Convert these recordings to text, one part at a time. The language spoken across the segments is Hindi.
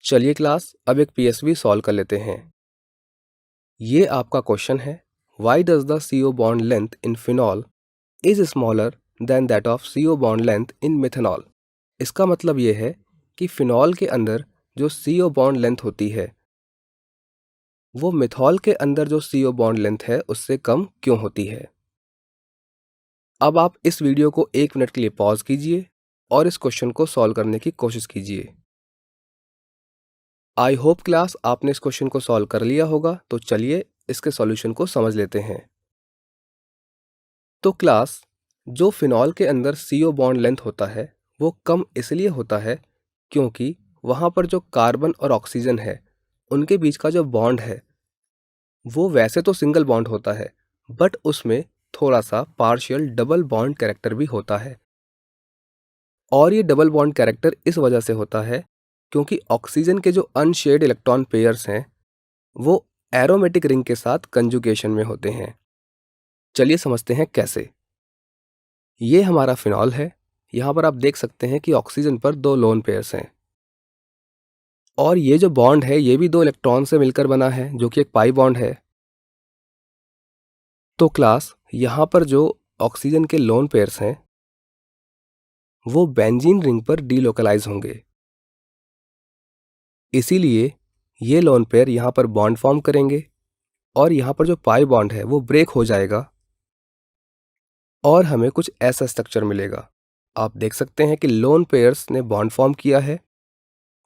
चलिए क्लास, अब एक पीएसवी सॉल्व कर लेते हैं। ये आपका क्वेश्चन है, why does the CO bond length in phenol is smaller than that of CO bond length in methanol. इसका मतलब ये है कि फिनॉल के अंदर जो CO बॉन्ड लेंथ होती है वो मिथॉल के अंदर जो CO बॉन्ड लेंथ है उससे कम क्यों होती है। अब आप इस वीडियो को 1 मिनट के लिए पॉज कीजिए और इस क्वेश्चन को सॉल्व करने की कोशिश कीजिए। आई होप क्लास आपने इस क्वेश्चन को सॉल्व कर लिया होगा, तो चलिए इसके सॉल्यूशन को समझ लेते हैं। तो क्लास, जो फिनॉल के अंदर CO बॉन्ड लेंथ होता है वो कम इसलिए होता है क्योंकि वहाँ पर जो कार्बन और ऑक्सीजन है उनके बीच का जो बॉन्ड है वो वैसे तो सिंगल बॉन्ड होता है, बट उसमें थोड़ा सा पार्शियल डबल बॉन्ड कैरेक्टर भी होता है। और ये डबल बॉन्ड कैरेक्टर इस वजह से होता है क्योंकि ऑक्सीजन के जो अनशेयर्ड इलेक्ट्रॉन पेयर्स हैं वो एरोमेटिक रिंग के साथ कंजुगेशन में होते हैं। चलिए समझते हैं कैसे। ये हमारा फिनॉल है। यहाँ पर आप देख सकते हैं कि ऑक्सीजन पर 2 लोन पेयर्स हैं और ये जो बॉन्ड है ये भी 2 इलेक्ट्रॉन से मिलकर बना है जो कि एक पाई बॉन्ड है। तो क्लास, यहाँ पर जो ऑक्सीजन के लोन पेयर्स हैं वो बेंजीन रिंग पर डीलोकलाइज होंगे, इसीलिए ये लोन पेयर यहाँ पर बॉन्ड फॉर्म करेंगे और यहाँ पर जो पाई बॉन्ड है वो ब्रेक हो जाएगा और हमें कुछ ऐसा स्ट्रक्चर मिलेगा। आप देख सकते हैं कि लोन पेयर्स ने बॉन्ड फॉर्म किया है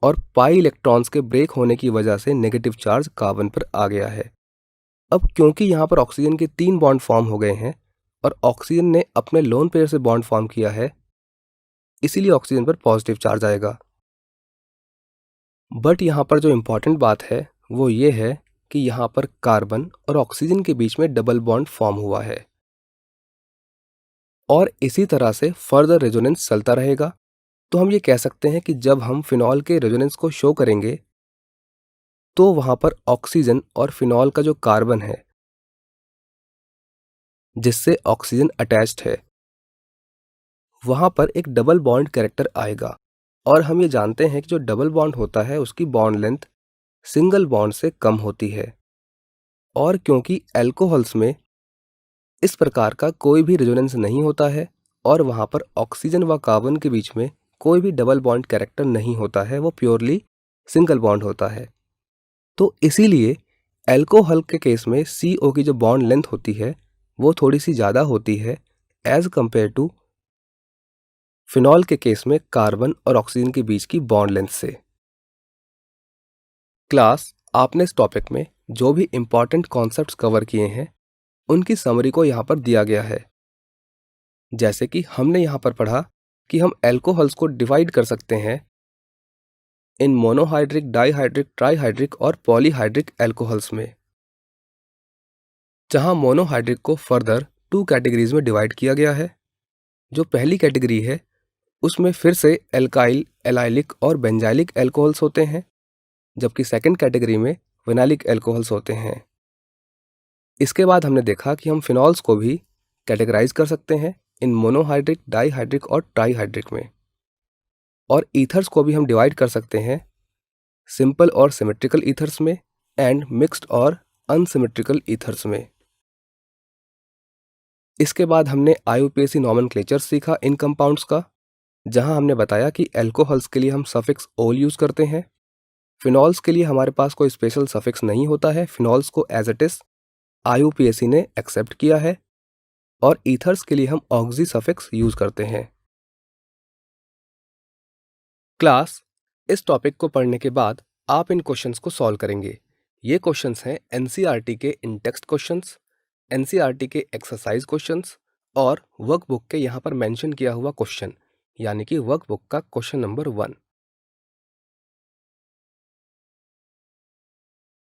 और पाई इलेक्ट्रॉन्स के ब्रेक होने की वजह से नेगेटिव चार्ज कार्बन पर आ गया है। अब क्योंकि यहाँ पर ऑक्सीजन के 3 बॉन्ड फॉर्म हो गए हैं और ऑक्सीजन ने अपने लोन पेयर से बॉन्ड फॉर्म किया है, इसीलिए ऑक्सीजन पर पॉजिटिव चार्ज आएगा। बट यहाँ पर जो इम्पॉर्टेंट बात है वो ये है कि यहाँ पर कार्बन और ऑक्सीजन के बीच में डबल बॉन्ड फॉर्म हुआ है और इसी तरह से फर्दर रेजोनेंस चलता रहेगा। तो हम ये कह सकते हैं कि जब हम फिनॉल के रेजोनेंस को शो करेंगे तो वहाँ पर ऑक्सीजन और फिनॉल का जो कार्बन है जिससे ऑक्सीजन अटैच्ड है वहाँ पर एक डबल बॉन्ड कैरेक्टर आएगा और हम ये जानते हैं कि जो डबल बॉन्ड होता है उसकी बॉन्ड लेंथ सिंगल बॉन्ड से कम होती है। और क्योंकि अल्कोहल्स में इस प्रकार का कोई भी रेजोनेंस नहीं होता है और वहाँ पर ऑक्सीजन व कार्बन के बीच में कोई भी डबल बॉन्ड कैरेक्टर नहीं होता है, वो प्योरली सिंगल बॉन्ड होता है। तो इसीलिए अल्कोहल के केस में CO की जो बॉन्ड लेंथ होती है वो थोड़ी सी ज़्यादा होती है एज कंपेयर टू फिनॉल के केस में कार्बन और ऑक्सीजन के बीच की बॉन्ड लेंथ से। क्लास, आपने इस टॉपिक में जो भी इंपॉर्टेंट कॉन्सेप्ट्स कवर किए हैं उनकी समरी को यहाँ पर दिया गया है। जैसे कि हमने यहाँ पर पढ़ा कि हम अल्कोहल्स को डिवाइड कर सकते हैं इन मोनोहाइड्रिक, डाइहाइड्रिक, ट्राइहाइड्रिक और पॉलीहाइड्रिक अल्कोहल्स में, जहाँ मोनोहाइड्रिक को फर्दर 2 कैटेगरीज में डिवाइड किया गया है। जो पहली कैटेगरी है उसमें फिर से एल्काइल, एलाइलिक और बेंजाइलिक अल्कोहल्स होते हैं, जबकि सेकंड कैटेगरी में विनाइलिक अल्कोहल्स होते हैं। इसके बाद हमने देखा कि हम फिनॉल्स को भी कैटेगराइज कर सकते हैं इन मोनोहाइड्रिक, डाइहाइड्रिक और ट्राइहाइड्रिक में, और ईथर्स को भी हम डिवाइड कर सकते हैं सिंपल और सिमेट्रिकल ईथर्स में एंड मिक्स्ड और अनसिमेट्रिकल ईथर्स में। इसके बाद हमने IUPAC नॉमेनक्लेचर सीखा इन कंपाउंड्स का, जहां हमने बताया कि अल्कोहल्स के लिए हम सफिक्स ओल यूज करते हैं, फिनॉल्स के लिए हमारे पास कोई स्पेशल सफिक्स नहीं होता है, फिनॉल्स को एज इट इज IUPAC ने एक्सेप्ट किया है, और ईथर्स के लिए हम ऑक्सी सफिक्स यूज करते हैं। क्लास, इस टॉपिक को पढ़ने के बाद आप इन क्वेश्चंस को सॉल्व करेंगे। ये क्वेश्चंस हैं NCERT के इन टेक्स्ट क्वेश्चंस, NCERT के एक्सरसाइज क्वेश्चंस और वर्कबुक के यहाँ पर मेंशन किया हुआ क्वेश्चन, यानी कि वर्कबुक का क्वेश्चन नंबर 1।